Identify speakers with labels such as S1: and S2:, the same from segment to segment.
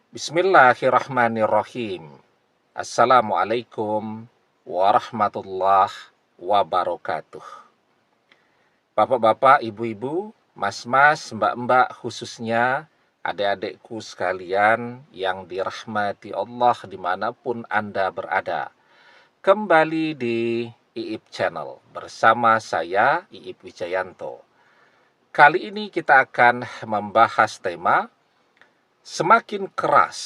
S1: Bismillahirrahmanirrahim. Assalamualaikum warahmatullahi wabarakatuh. Bapak-bapak, ibu-ibu, mas-mas, mbak-mbak, khususnya adik-adikku sekalian yang dirahmati Allah dimanapun Anda berada. Kembali di Iip Channel bersama saya, Iip Wijayanto. Kali ini kita akan membahas tema semakin keras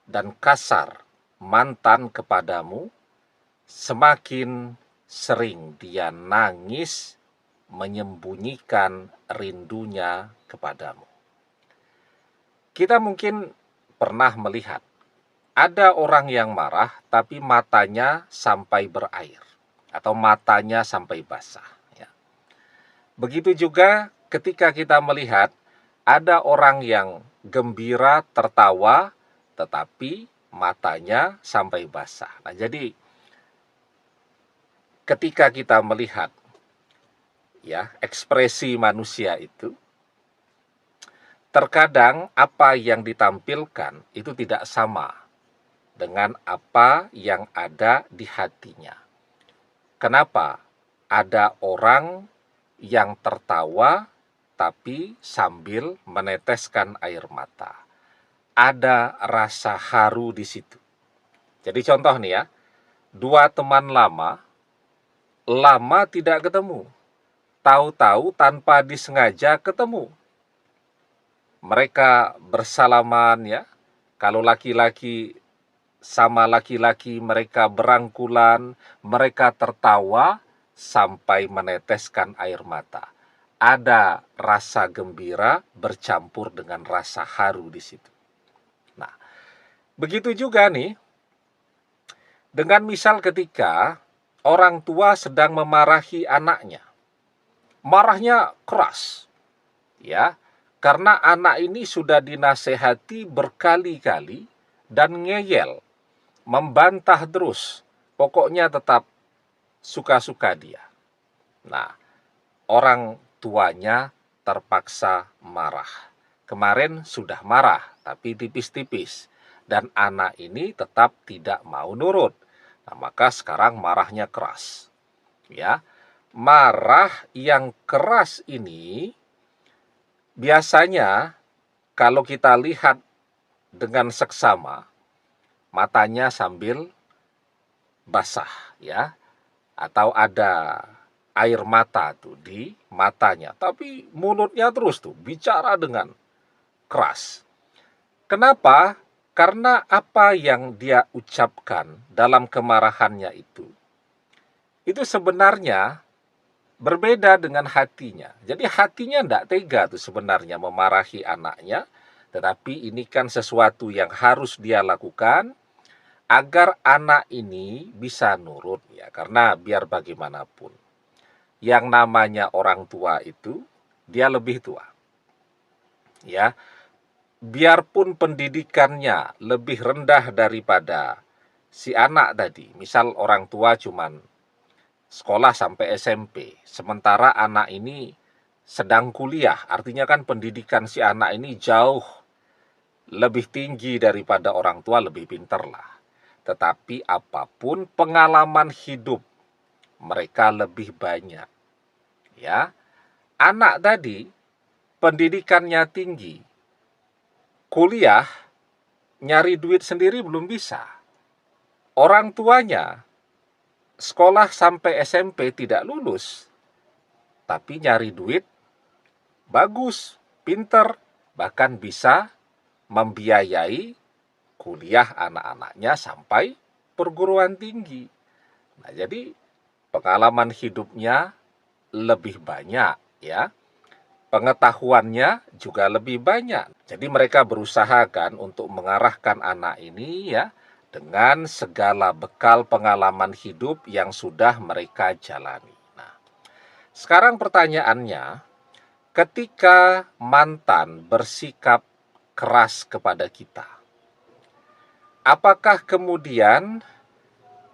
S1: dan kasar mantan kepadamu, semakin sering dia nangis menyembunyikan rindunya kepadamu. Kita mungkin pernah melihat ada orang yang marah tapi matanya sampai berair atau matanya sampai basah. Ya. Begitu juga ketika kita melihat ada orang yang gembira, tertawa, tetapi matanya sampai basah. Nah, jadi ketika kita melihat ya ekspresi manusia itu, terkadang apa yang ditampilkan itu tidak sama dengan apa yang ada di hatinya. Kenapa? Ada orang yang tertawa tapi sambil meneteskan air mata. Ada rasa haru di situ. Jadi contoh nih ya, dua teman lama tidak ketemu. Tahu-tahu tanpa disengaja ketemu. Mereka bersalaman ya. Kalau laki-laki sama laki-laki mereka berangkulan, mereka tertawa sampai meneteskan air mata. Ada rasa gembira bercampur dengan rasa haru di situ. Nah, begitu juga nih dengan misal ketika orang tua sedang memarahi anaknya. Marahnya keras. Ya, karena anak ini sudah dinasehati berkali-kali dan ngeyel, membantah terus. Pokoknya tetap suka-suka dia. Nah, orang tuanya terpaksa marah. Kemarin sudah marah, tapi tipis-tipis. Dan anak ini tetap tidak mau nurut. Nah, maka sekarang marahnya keras. Ya, marah yang keras ini biasanya kalau kita lihat dengan seksama, matanya sambil basah, ya, atau ada air mata tuh di matanya, tapi mulutnya terus tuh bicara dengan keras. Kenapa? Karena apa yang dia ucapkan dalam kemarahannya itu sebenarnya berbeda dengan hatinya. Jadi hatinya tidak tega tuh sebenarnya memarahi anaknya, tetapi ini kan sesuatu yang harus dia lakukan agar anak ini bisa nurut ya, karena biar bagaimanapun yang namanya orang tua itu dia lebih tua. Ya, biarpun pendidikannya lebih rendah daripada si anak tadi. Misal orang tua cuman sekolah sampai SMP, sementara anak ini sedang kuliah. Artinya kan pendidikan si anak ini jauh lebih tinggi daripada orang tua, lebih pintar lah. Tetapi apapun pengalaman hidup mereka lebih banyak. Ya, anak tadi pendidikannya tinggi, kuliah, nyari duit sendiri belum bisa. Orang tuanya sekolah sampai SMP tidak lulus, tapi nyari duit bagus, pinter, bahkan bisa membiayai kuliah anak-anaknya sampai perguruan tinggi. Nah, jadi pengalaman hidupnya lebih banyak ya. Pengetahuannya juga lebih banyak. Jadi mereka berusaha kan untuk mengarahkan anak ini ya dengan segala bekal pengalaman hidup yang sudah mereka jalani. Nah, sekarang pertanyaannya, ketika mantan bersikap keras kepada kita, apakah kemudian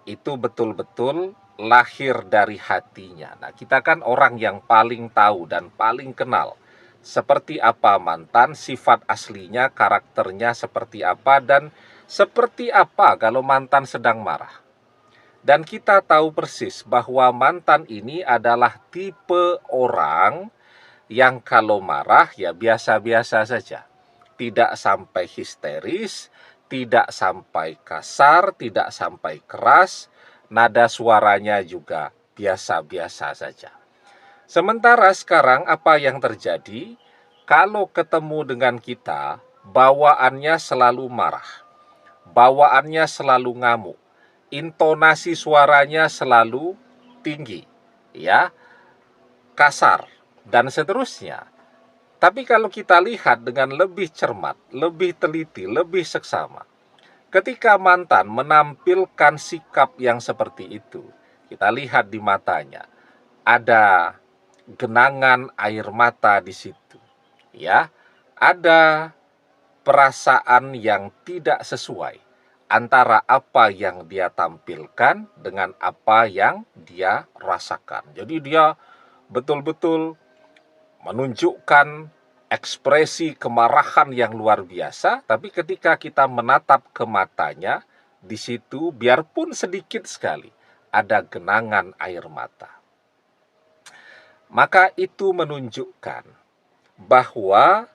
S1: itu betul-betul lahir dari hatinya? Nah, kita kan orang yang paling tahu dan paling kenal seperti apa mantan, sifat aslinya, karakternya seperti apa, dan seperti apa kalau mantan sedang marah. Dan kita tahu persis bahwa mantan ini adalah tipe orang yang kalau marah ya biasa-biasa saja. Tidak sampai histeris, tidak sampai kasar, tidak sampai keras, nada suaranya juga biasa-biasa saja. Sementara sekarang apa yang terjadi? Kalau ketemu dengan kita, bawaannya selalu marah, bawaannya selalu ngamuk, intonasi suaranya selalu tinggi, ya, kasar, dan seterusnya. Tapi kalau kita lihat dengan lebih cermat, lebih teliti, lebih seksama, ketika mantan menampilkan sikap yang seperti itu, kita lihat di matanya, ada genangan air mata di situ, ya, ada perasaan yang tidak sesuai antara apa yang dia tampilkan dengan apa yang dia rasakan. Jadi dia betul-betul menunjukkan ekspresi kemarahan yang luar biasa, tapi ketika kita menatap ke matanya, di situ biarpun sedikit sekali ada genangan air mata. Maka itu menunjukkan bahwa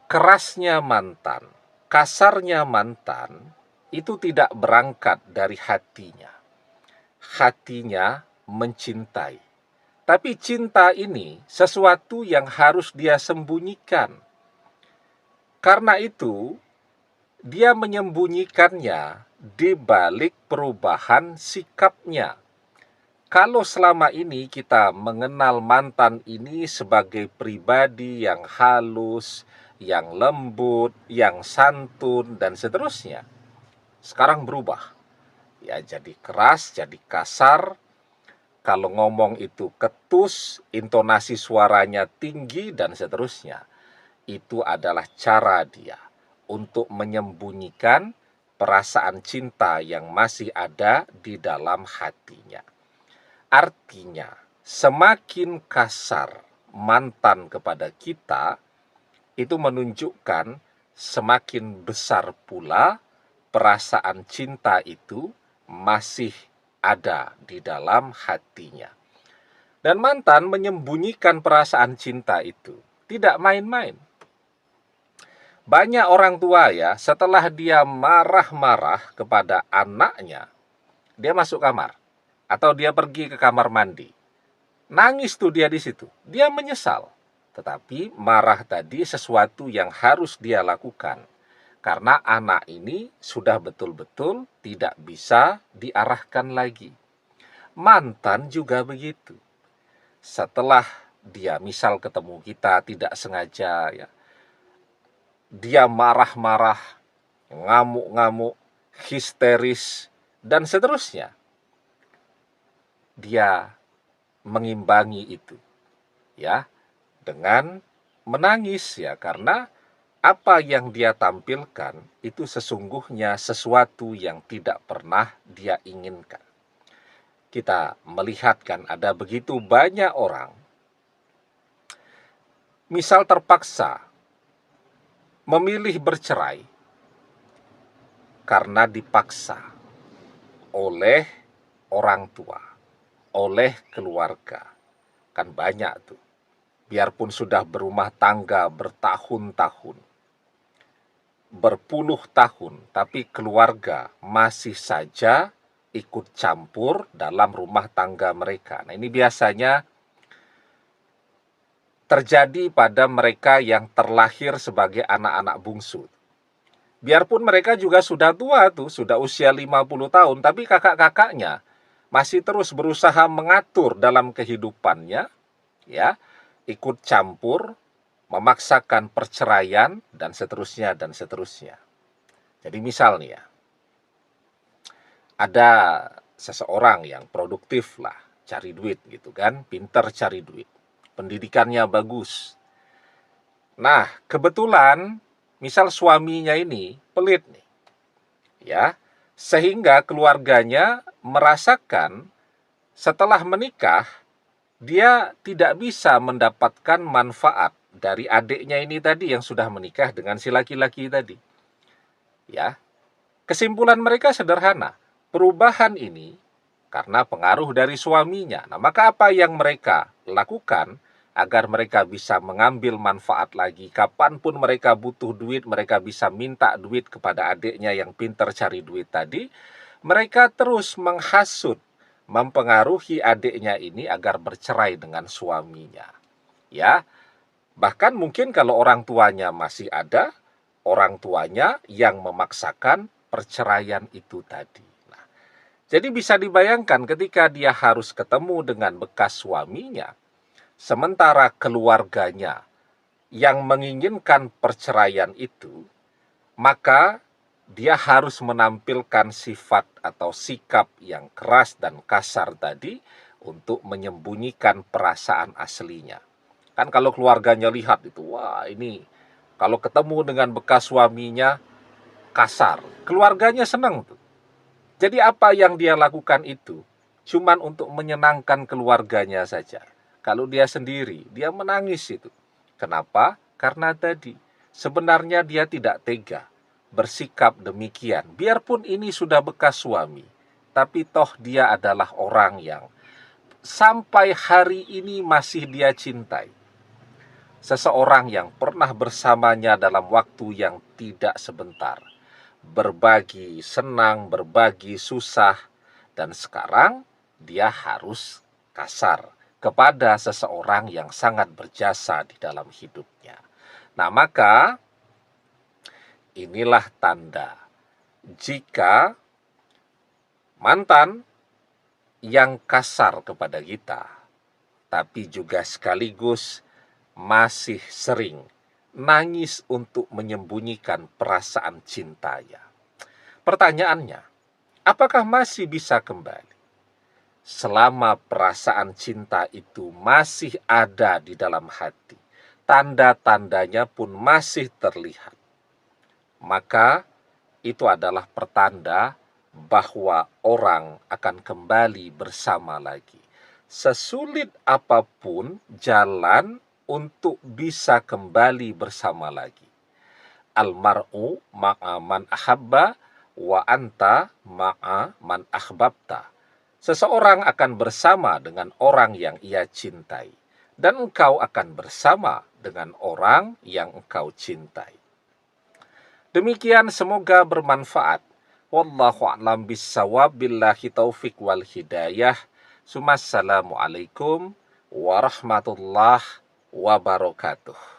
S1: kerasnya mantan, kasarnya mantan, itu tidak berangkat dari hatinya. Hatinya mencintai. Tapi cinta ini sesuatu yang harus dia sembunyikan. Karena itu, dia menyembunyikannya di balik perubahan sikapnya. Kalau selama ini kita mengenal mantan ini sebagai pribadi yang halus, yang lembut, yang santun, dan seterusnya, sekarang berubah. Ya, jadi keras, jadi kasar, kalau ngomong itu ketus, intonasi suaranya tinggi, dan seterusnya. Itu adalah cara dia untuk menyembunyikan perasaan cinta yang masih ada di dalam hatinya. Artinya, semakin kasar mantan kepada kita, itu menunjukkan semakin besar pula perasaan cinta itu masih ada di dalam hatinya. Dan mantan menyembunyikan perasaan cinta itu tidak main-main. Banyak orang tua ya, setelah dia marah-marah kepada anaknya, dia masuk kamar atau dia pergi ke kamar mandi. Nangis tuh dia di situ. Dia menyesal. Tetapi marah tadi sesuatu yang harus dia lakukan. Karena anak ini sudah betul-betul tidak bisa diarahkan lagi. Mantan juga begitu. Setelah dia misal ketemu kita tidak sengaja ya, dia marah-marah, ngamuk-ngamuk, histeris, dan seterusnya. Dia mengimbangi itu ya dengan menangis ya, karena apa yang dia tampilkan itu sesungguhnya sesuatu yang tidak pernah dia inginkan. Kita melihatkan ada begitu banyak orang misal terpaksa memilih bercerai karena dipaksa oleh orang tua, oleh keluarga. Kan banyak tuh. Biarpun sudah berumah tangga bertahun-tahun, berpuluh tahun, tapi keluarga masih saja ikut campur dalam rumah tangga mereka. Nah, ini biasanya terjadi pada mereka yang terlahir sebagai anak-anak bungsu. Biarpun mereka juga sudah tua tuh, sudah usia 50 tahun, tapi kakak-kakaknya masih terus berusaha mengatur dalam kehidupannya, ya, ikut campur, memaksakan perceraian, dan seterusnya, dan seterusnya. Jadi misalnya, ada seseorang yang produktif lah, cari duit gitu kan, pinter cari duit, pendidikannya bagus. Nah, kebetulan, misal suaminya ini pelit nih, ya, sehingga keluarganya merasakan setelah menikah, dia tidak bisa mendapatkan manfaat dari adiknya ini tadi yang sudah menikah dengan si laki-laki tadi. Ya, kesimpulan mereka sederhana. Perubahan ini karena pengaruh dari suaminya. Nah, maka apa yang mereka lakukan agar mereka bisa mengambil manfaat lagi? Kapanpun mereka butuh duit, mereka bisa minta duit kepada adiknya yang pintar cari duit tadi. Mereka terus menghasut, mempengaruhi adiknya ini agar bercerai dengan suaminya. Ya, bahkan mungkin kalau orang tuanya masih ada, orang tuanya yang memaksakan perceraian itu tadi. Nah, jadi bisa dibayangkan ketika dia harus ketemu dengan bekas suaminya, sementara keluarganya yang menginginkan perceraian itu, maka dia harus menampilkan sifat atau sikap yang keras dan kasar tadi untuk menyembunyikan perasaan aslinya. Kan kalau keluarganya lihat itu, wah ini kalau ketemu dengan bekas suaminya kasar, keluarganya senang tuh. Jadi apa yang dia lakukan itu cuman untuk menyenangkan keluarganya saja. Kalau dia sendiri, dia menangis itu. Kenapa? Karena tadi sebenarnya dia tidak tega bersikap demikian. Biarpun ini sudah bekas suami, tapi toh dia adalah orang yang sampai hari ini masih dia cintai. Seseorang yang pernah bersamanya dalam waktu yang tidak sebentar. Berbagi senang, berbagi susah, dan sekarang dia harus kasar kepada seseorang yang sangat berjasa di dalam hidupnya. Nah, maka inilah tanda jika mantan yang kasar kepada kita, tapi juga sekaligus masih sering nangis untuk menyembunyikan perasaan cintanya. Pertanyaannya, apakah masih bisa kembali? Selama perasaan cinta itu masih ada di dalam hati, tanda-tandanya pun masih terlihat, maka itu adalah pertanda bahwa orang akan kembali bersama lagi. Sesulit apapun jalan untuk bisa kembali bersama lagi. Almar'u ma'a man ahabba wa anta ma'a man ahbabta. Seseorang akan bersama dengan orang yang ia cintai, dan engkau akan bersama dengan orang yang engkau cintai. Demikian, semoga bermanfaat. Wallahu a'lam bissawab, billahi taufik wal hidayah. Assalamualaikum warahmatullahi wabarakatuh.